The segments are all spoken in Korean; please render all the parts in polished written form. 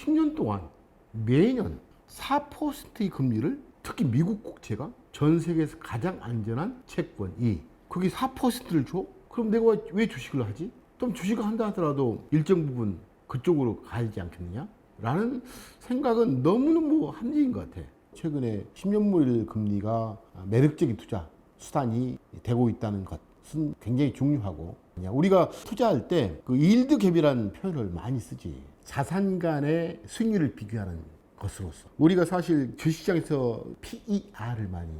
10년 동안 매년 4%의 금리를 특히 미국 국채가 전 세계에서 가장 안전한 채권이 그게 4%를 줘? 그럼 내가 왜 주식을 하지? 좀 주식을 한다 하더라도 일정 부분 그쪽으로 가지 않겠느냐? 라는 생각은 너무너무 합리적인 것 같아. 최근에 10년물 금리가 매력적인 투자 수단이 되고 있다는 것은 굉장히 중요하고, 우리가 투자할 때 그 일드 갭이라는 표현을 많이 쓰지. 자산 간의 수익률을 비교하는 것으로서 우리가 사실 주식시장에서 PER을 많이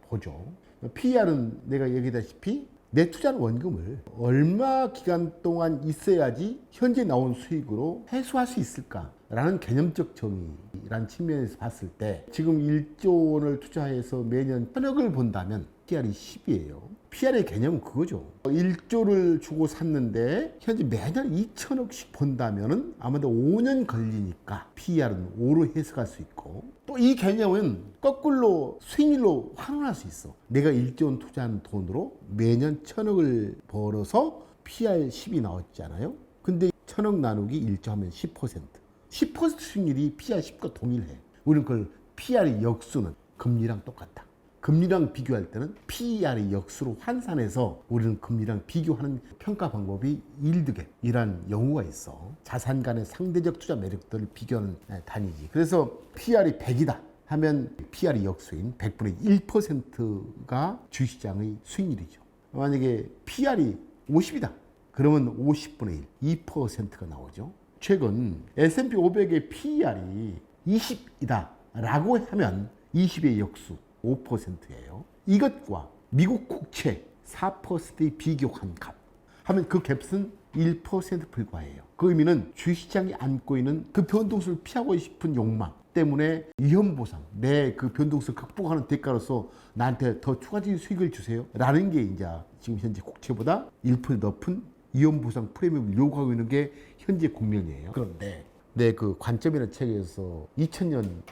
보죠. PER은 내가 얘기했다시피 내 투자한 원금을 얼마 기간 동안 있어야지 현재 나온 수익으로 회수할 수 있을까라는 개념적 정의라는 측면에서 봤을 때 지금 1조 원을 투자해서 매년 1,000억을 본다면 PR이 10이에요. PR의 개념은 그거죠. 1조를 주고 샀는데 현재 매년 2,000억씩 번다면은 아마도 5년 걸리니까 PR은 5로 해석할 수 있고, 또 이 개념은 거꾸로 수익률로 환원할 수 있어. 내가 1조 원 투자한 돈으로 매년 1,000억을 벌어서 PR 10이 나왔잖아요. 근데 1,000억 나누기 1조 하면 10%. 10% 수익률이 PR 10과 동일해. 우리는 그걸 PR의 역수는 금리랑 똑같다. 금리랑 비교할 때는 PER의 역수로 환산해서 우리는 금리랑 비교하는 평가 방법이 일드갭이란 용어가 있어. 자산 간의 상대적 투자 매력들을 비교하는 단위지. 그래서 PER이 100이다 하면 PER의 역수인 100분의 1%가 주식시장의 수익률이죠. 만약에 PER이 50이다 그러면 50분의 1, 2%가 나오죠. 최근 S&P 500의 PER이 20이다 라고 하면 20의 역수 5%예요. 이것과 미국 국채 4%의 비교한 값 하면 그 갭은 1% 불과해요. 그 의미는 주식시장이 안고 있는 그 변동성을 피하고 싶은 욕망 때문에 위험보상, 내 그 변동성을 극복하는 대가로서 나한테 더 추가적인 수익을 주세요 라는 게 이제 지금 현재 국채보다 1% 높은 위험보상 프리미엄을 요구하고 있는 게 현재 국면이에요. 그런데 내 그 관점이라는 책에서 2000년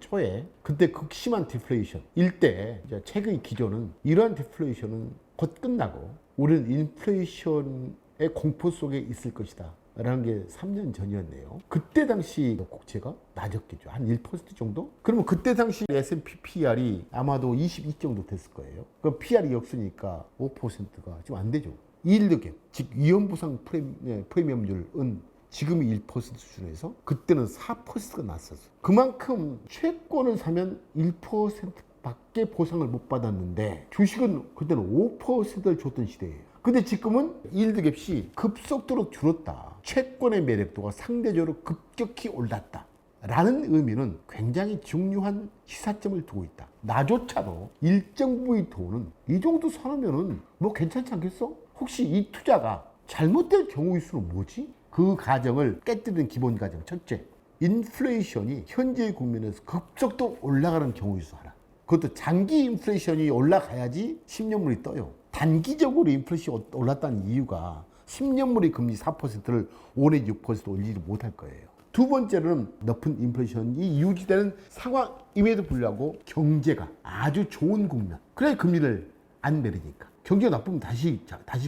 초에 그때 극심한 디플레이션 일때 책의 기조는 이러한 디플레이션은 곧 끝나고 우리는 인플레이션의 공포 속에 있을 것이다 라는 게 3년 전이었네요. 그때 당시 국채가 낮았겠죠. 한 1% 정도? 그러면 그때 당시 S&P PR이 아마도 22 정도 됐을 거예요. 그 PR이 역수니까 5%가 지금 안 되죠. 일드갭, 즉 위험보상 프리미엄률은 지금이 1% 수준에서 그때는 4%가 났었어. 그만큼 채권을 사면 1%밖에 보상을 못 받았는데 주식은 그때는 5%를 줬던 시대예요. 근데 지금은 일드갭이 급속도로 줄었다. 채권의 매력도가 상대적으로 급격히 올랐다. 라는 의미는 굉장히 중요한 시사점을 두고 있다. 나조차도 일정 부의 돈은 이 정도 사놓으면은 뭐 괜찮지 않겠어? 혹시 이 투자가 잘못될 경우일 수는 뭐지? 그 가정을 깨뜨리는 기본 가정. 첫째, 인플레이션이 현재의 국면에서 급속도로 올라가는 경우에서 하나. 그것도 장기 인플레이션이 올라가야지 10년물이 떠요. 단기적으로 인플레이션이 올랐다는 이유가 10년물의 금리 4%를 5내 6% 올리지 못할 거예요. 두 번째로는 높은 인플레이션이 유지되는 상황임에도 불구하고 경제가 아주 좋은 국면. 그래 금리를 안 내리니까. 경제가 나쁘면 다시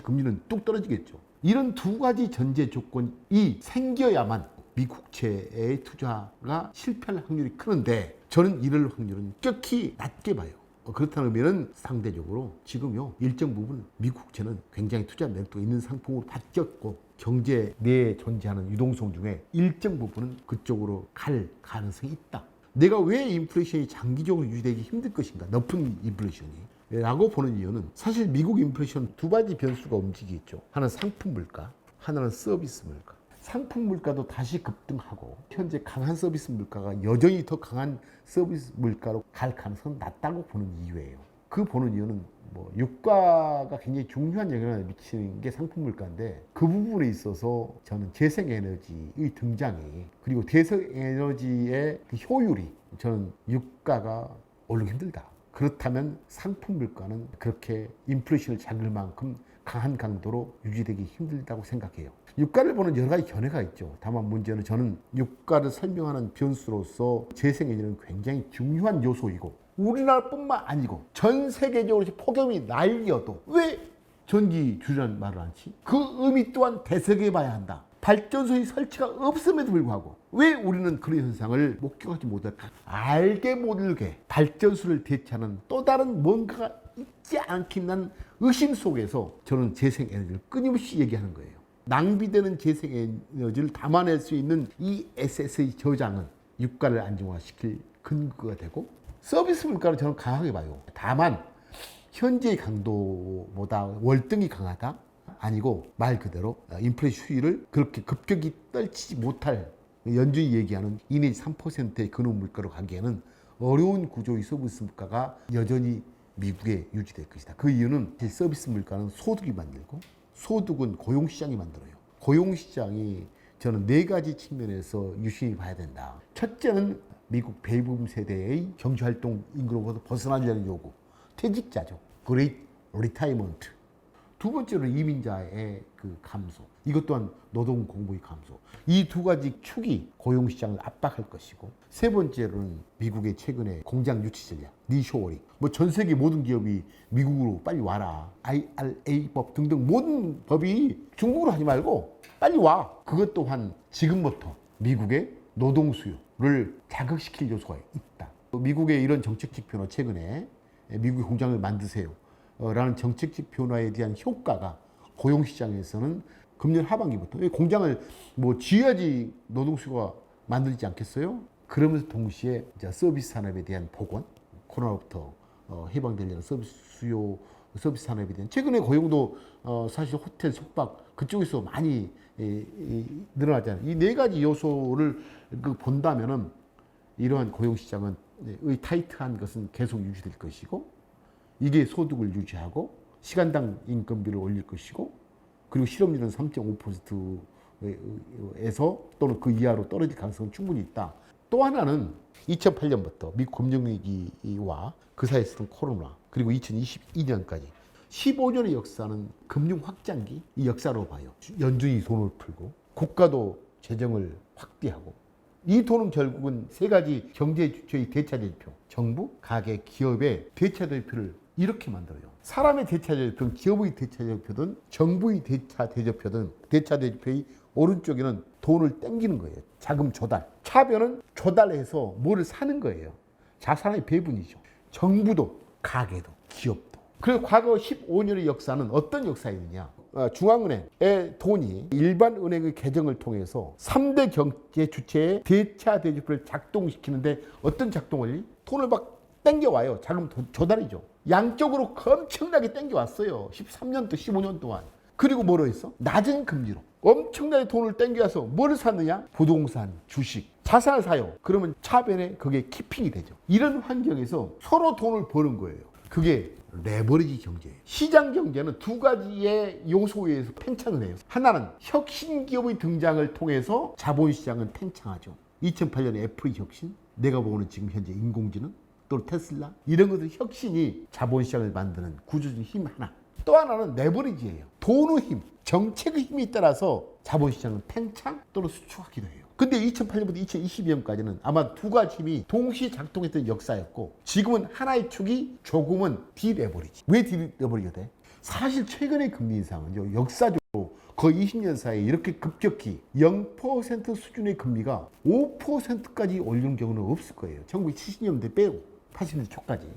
금리는 뚝 떨어지겠죠. 이런 두 가지 전제 조건이 생겨야만 미국채의 투자가 실패할 확률이 크는데 저는 이럴 확률은極히 낮게 봐요. 그렇다는 의미는 상대적으로 지금요 일정 부분 미국채는 굉장히 투자 매력도 있는 상품으로 바뀌었고 경제 내에 존재하는 유동성 중에 일정 부분은 그쪽으로 갈 가능성이 있다. 내가 왜 인플레이션이 장기적으로 유지되기 힘들 것인가? 높은 인플레이션이 라고 보는 이유는 사실 미국 인플레이션 두 가지 변수가 움직이겠죠. 하나는 상품 물가, 하나는 서비스 물가. 상품 물가도 다시 급등하고 현재 강한 서비스 물가가 여전히 더 강한 서비스 물가로 갈 가능성은 낮다고 보는 이유예요. 그 보는 이유는 뭐 유가가 굉장히 중요한 영향을 미치는 게 상품 물가인데 그 부분에 있어서 저는 재생에너지의 등장이 그리고 재생에너지의 그 효율이 저는 유가가 오르기 힘들다. 그렇다면 상품 물가는 그렇게 인플레이션을 잡을 만큼 강한 강도로 유지되기 힘들다고 생각해요. 유가를 보는 여러 가지 견해가 있죠. 다만 문제는 저는 유가를 설명하는 변수로서 재생에너지는 굉장히 중요한 요소이고 우리나라뿐만 아니고 전 세계적으로 폭염이 날려도 왜 전기 줄이라는 말을 안 치? 그 의미 또한 되새겨 봐야 한다. 발전소의 설치가 없음에도 불구하고 왜 우리는 그런 현상을 목격하지 못할까? 알게 모르게 발전소를 대체하는 또 다른 뭔가가 있지 않겠는 의심 속에서 저는 재생에너지를 끊임없이 얘기하는 거예요. 낭비되는 재생에너지를 담아낼 수 있는 이 에셋의 저장은 유가를 안정화시킬 근거가 되고 서비스 물가를 저는 강하게 봐요. 다만 현재의 강도보다 월등히 강하다? 아니고 말 그대로 인플레이션 수위를 그렇게 급격히 떨치지 못할 연준이 얘기하는 2 내지 3%의 근원 물가로 가기에는 어려운 구조의 서비스 물가가 여전히 미국에 유지될 것이다. 그 이유는 서비스 물가는 소득이 만들고 소득은 고용시장이 만들어요. 고용시장이 저는 4가지 측면에서 유심히 봐야 된다. 첫째는 미국 베이비붐 세대의 경제활동 인구로부터 벗어나려는 요구. 퇴직자죠. Great Retirement. 두 번째로 이민자의 그 감소. 이것 또한 노동 공급의 감소. 이 2가지 축이 고용시장을 압박할 것이고 세 번째로는 미국의 최근의 공장 유치 전략, 니쇼어링. 뭐 전 세계 모든 기업이 미국으로 빨리 와라. IRA법 등등 모든 법이 중국으로 하지 말고 빨리 와. 그것 또한 지금부터 미국의 노동 수요를 자극시킬 요소가 있다. 미국의 이런 정책적 변화 최근에 미국의 공장을 만드세요. 라는 정책적 변화에 대한 효과가 고용시장에서는 금년 하반기부터 공장을 뭐 지어야지 노동수요가 만들지 않겠어요? 그러면서 동시에 서비스 산업에 대한 복원, 코로나로부터 해방되려는 서비스 산업에 대한 최근에 고용도 사실 호텔, 숙박 그쪽에서 많이 늘어나잖아요. 이 4가지 요소를 본다면은 이러한 고용시장은 타이트한 것은 계속 유지될 것이고 이게 소득을 유지하고 시간당 인건비를 올릴 것이고 그리고 실업률은 3.5%에서 또는 그 이하로 떨어질 가능성은 충분히 있다. 또 하나는 2008년부터 미국 금융위기와 그 사이에 있었던 코로나 그리고 2022년까지 15년의 역사는 금융 확장기 이 역사로 봐요. 연준이 돈을 풀고 국가도 재정을 확대하고 이 돈은 결국은 3가지 경제 주체의 대차대조표 정부, 가계, 기업의 대차대조표를 이렇게 만들어요. 사람의 대차대조표든 기업의 대차대조표든 정부의 대차대조표든 대차대조표의 오른쪽에는 돈을 땡기는 거예요. 자금 조달. 차변은 조달해서 뭐를 사는 거예요. 자산의 배분이죠. 정부도 가계도 기업도. 그래서 과거 15년의 역사는 어떤 역사이느냐. 중앙은행의 돈이 일반 은행의 계정을 통해서 3대 경제 주체의 대차대조표를 작동시키는데 어떤 작동을? 돈을 막 땡겨와요. 자금 조달이죠. 양쪽으로 엄청나게 땡겨왔어요. 13년 또 15년 동안. 그리고 뭐로 했어? 낮은 금리로 엄청나게 돈을 땡겨와서 뭐를 샀느냐? 부동산, 주식, 자산을 사요. 그러면 차변에 그게 키핑이 되죠. 이런 환경에서 서로 돈을 버는 거예요. 그게 레버리지 경제예요. 시장 경제는 2가지의 요소에 의해서 팽창을 해요. 하나는 혁신 기업의 등장을 통해서 자본시장은 팽창하죠. 2008년에 애플의 혁신, 내가 보고는 지금 현재 인공지능, 또 테슬라 이런 것들 혁신이 자본시장을 만드는 구조적인 힘 하나. 또 하나는 레버리지예요. 돈의 힘, 정책의 힘에 따라서 자본시장은 팽창 또는 수축하기도 해요. 근데 2008년부터 2022년까지는 아마 2가지 힘이 동시에 작동했던 역사였고 지금은 하나의 축이 조금은 디레버리지. 왜 디레버리가 돼? 사실 최근의 금리 인상은 역사적으로 거의 20년 사이에 이렇게 급격히 0% 수준의 금리가 5%까지 올리는 경우는 없을 거예요. 1970년대 빼고 80년대 초까지.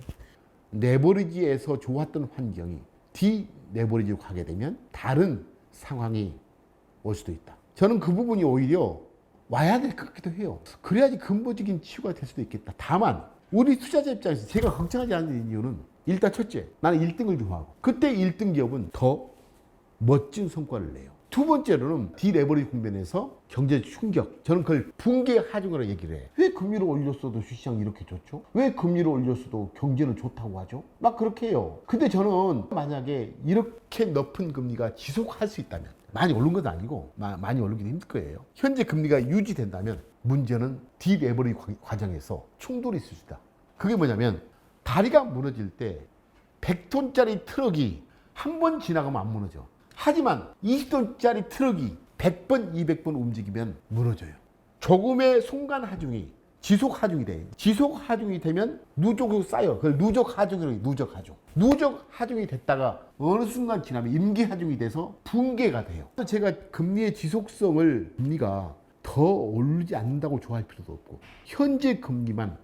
레버리지에서 좋았던 환경이 디레버리지로 가게 되면 다른 상황이 올 수도 있다. 저는 그 부분이 오히려 와야 될 것 같기도 해요. 그래야지 근본적인 치유가 될 수도 있겠다. 다만 우리 투자자 입장에서 제가 걱정하지 않는 이유는 일단 첫째, 나는 1등을 좋아하고 그때 1등 기업은 더 멋진 성과를 내요. 두 번째로는 디레버리지 국면에서 경제 충격. 저는 그걸 붕괴 하중이라고 얘기를 해. 왜 금리를 올렸어도 주시장이 이렇게 좋죠? 왜 금리를 올렸어도 경제는 좋다고 하죠? 막 그렇게 해요. 근데 저는 만약에 이렇게 높은 금리가 지속할 수 있다면 많이 오른 건 아니고 많이 오르긴 힘들 거예요. 현재 금리가 유지된다면 문제는 디레버리지 과정에서 충돌이 있을 수 있다. 그게 뭐냐면 다리가 무너질 때 100톤짜리 트럭이 한 번 지나가면 안 무너져. 하지만 20톤짜리 트럭이 100번, 200번 움직이면 무너져요. 조금의 순간 하중이 지속 하중이 돼. 지속 하중이 되면 누적으로 쌓여. 그걸 누적 하중이라고 해요. 누적 하중. 누적 하중이 됐다가 어느 순간 지나면 임기 하중이 돼서 붕괴가 돼요. 그래서 제가 금리의 지속성을 금리가 더 오르지 않는다고 좋아할 필요도 없고 현재 금리만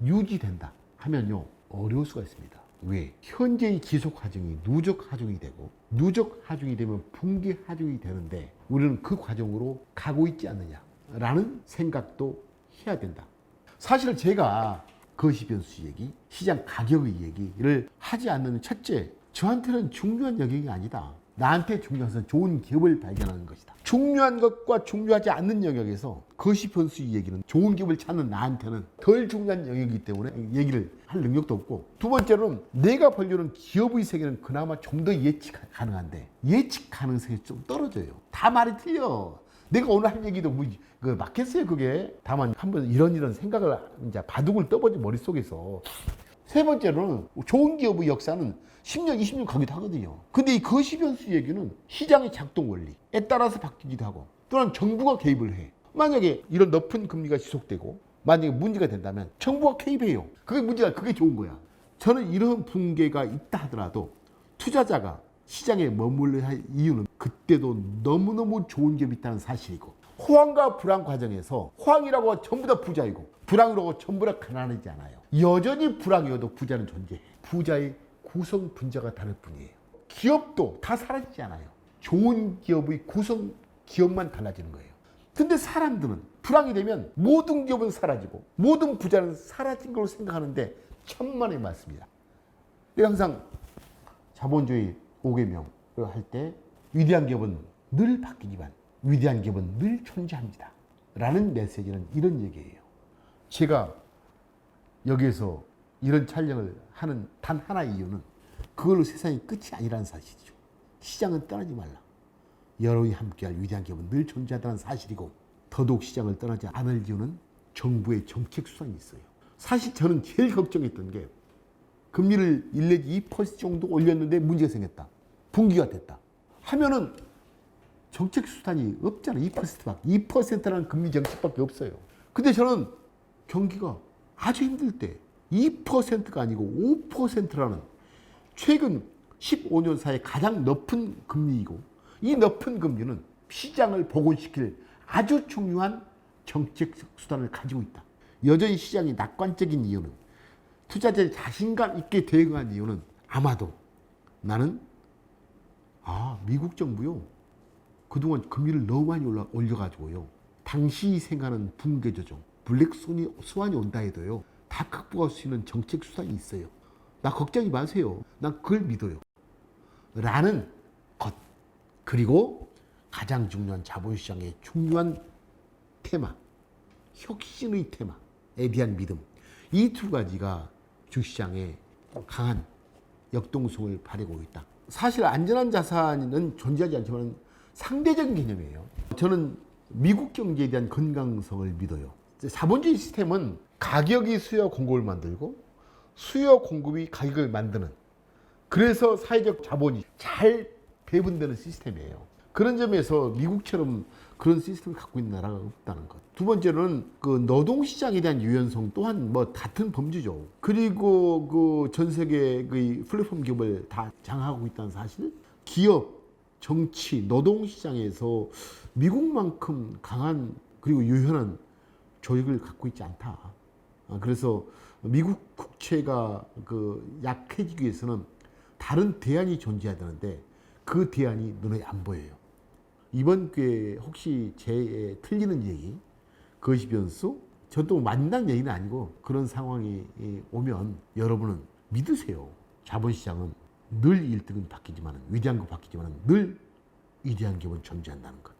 유지된다 하면요 어려울 수가 있습니다. 왜? 현재의 지속 하중이 누적 하중이 되고 누적 하중이 되면 붕괴 하중이 되는데 우리는 그 과정으로 가고 있지 않느냐라는 생각도 해야 된다. 사실 제가 거시변수 얘기, 시장 가격의 얘기를 하지 않는 첫째, 저한테는 중요한 영역이 아니다. 나한테 중요한 것은 좋은 기업을 발견하는 것이다. 중요한 것과 중요하지 않는 영역에서 거시변수 얘기는 좋은 기업을 찾는 나한테는 덜 중요한 영역이기 때문에 얘기를 할 능력도 없고, 두 번째로는 내가 보려는 기업의 세계는 그나마 좀 더 예측 가능한데 예측 가능성이 좀 떨어져요. 다 말이 틀려. 내가 오늘 한 얘기도 맞겠어요 그게. 다만 한번 이런 생각을 이제 바둑을 떠보지 머릿속에서. 세 번째로는 좋은 기업의 역사는 10년, 20년 가기도 하거든요. 근데 이 거시변수 얘기는 시장의 작동 원리에 따라서 바뀌기도 하고 또는 정부가 개입을 해. 만약에 이런 높은 금리가 지속되고 만약에 문제가 된다면 정부가 개입해요. 그게 좋은 거야. 저는 이런 붕괴가 있다 하더라도 투자자가 시장에 머물러야 할 이유는 그때도 너무너무 좋은 기업이 있다는 사실이고, 호황과 불황 과정에서 호황이라고 전부 다 부자이고 불황이라고 전부 다 가난하지 않아요. 여전히 불황이어도 부자는 존재해. 부자의 구성 분자가 다를 뿐이에요. 기업도 다 사라지지 않아요. 좋은 기업의 구성 기업만 달라지는 거예요. 근데 사람들은 불황이 되면 모든 기업은 사라지고 모든 부자는 사라진 걸로 생각하는데 천만의 말씀이다. 내가 항상 자본주의 5계명을 할 때 위대한 기업은 늘 바뀌지만 위대한 기업은 늘 존재합니다 라는 메시지는 이런 얘기예요. 제가 여기에서 이런 촬영을 하는 단 하나의 이유는 그걸로 세상이 끝이 아니라는 사실이죠. 시장은 떠나지 말라. 여러분이 함께할 위대한 기업은 늘 존재한다는 사실이고, 더더욱 시장을 떠나지 않을 이유는 정부의 정책 수단이 있어요. 사실 저는 제일 걱정했던 게 금리를 1 내지 2% 정도 올렸는데 문제가 생겼다. 분기가 됐다. 하면은 정책 수단이 없잖아요. 2%밖에. 2%라는 금리 정책밖에 없어요. 근데 저는 경기가 아주 힘들 때 2%가 아니고 5%라는 최근 15년 사이에 가장 높은 금리이고, 이 높은 금리는 시장을 복원시킬 아주 중요한 정책 수단을 가지고 있다. 여전히 시장이 낙관적인 이유는, 투자자의 자신감 있게 대응한 이유는 아마도 나는 미국 정부요 그동안 금리를 너무 많이 올려가지고요 당시 생각하는 붕괴 조정, 블랙 스완이 온다 해도요 다 극복할 수 있는 정책 수단이 있어요. 나 걱정이 마세요. 난 그걸 믿어요. 라는 것. 그리고 가장 중요한 자본시장의 중요한 테마, 혁신의 테마에 대한 믿음. 이 두 가지가 주시장에 강한 역동성을 발휘하고 있다. 사실 안전한 자산은 존재하지 않지만 상대적인 개념이에요. 저는 미국 경제에 대한 건강성을 믿어요. 자본주의 시스템은 가격이 수요 공급을 만들고 수요 공급이 가격을 만드는, 그래서 사회적 자본이 잘 배분되는 시스템이에요. 그런 점에서 미국처럼 그런 시스템을 갖고 있는 나라가 없다는 것. 두 번째로는 그 노동시장에 대한 유연성 또한 같은 범주죠. 그리고 그 전 세계 그 플랫폼 기업을 다 장악하고 있다는 사실. 기업, 정치, 노동시장에서 미국만큼 강한 그리고 유연한 조직을 갖고 있지 않다. 그래서 미국 국채가 그 약해지기 위해서는 다른 대안이 존재해야 되는데 그 대안이 눈에 안 보여요. 이번 기회에 혹시 제 틀리는 얘기, 거시변수, 저도 맞는 얘기는 아니고 그런 상황이 오면 여러분은 믿으세요. 자본시장은 늘 1등은 바뀌지만, 위대한 거 바뀌지만 늘 위대한 기업은 존재한다는 것.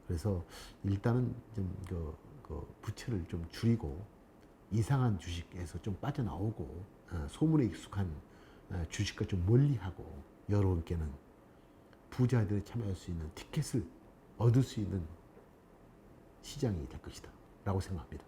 그래서 일단은 좀 부채를 좀 줄이고 이상한 주식에서 좀 빠져나오고 소문에 익숙한 주식과 좀 멀리하고 여러분께는 부자들이 참여할 수 있는 티켓을 얻을 수 있는 시장이 될 것이다 라고 생각합니다.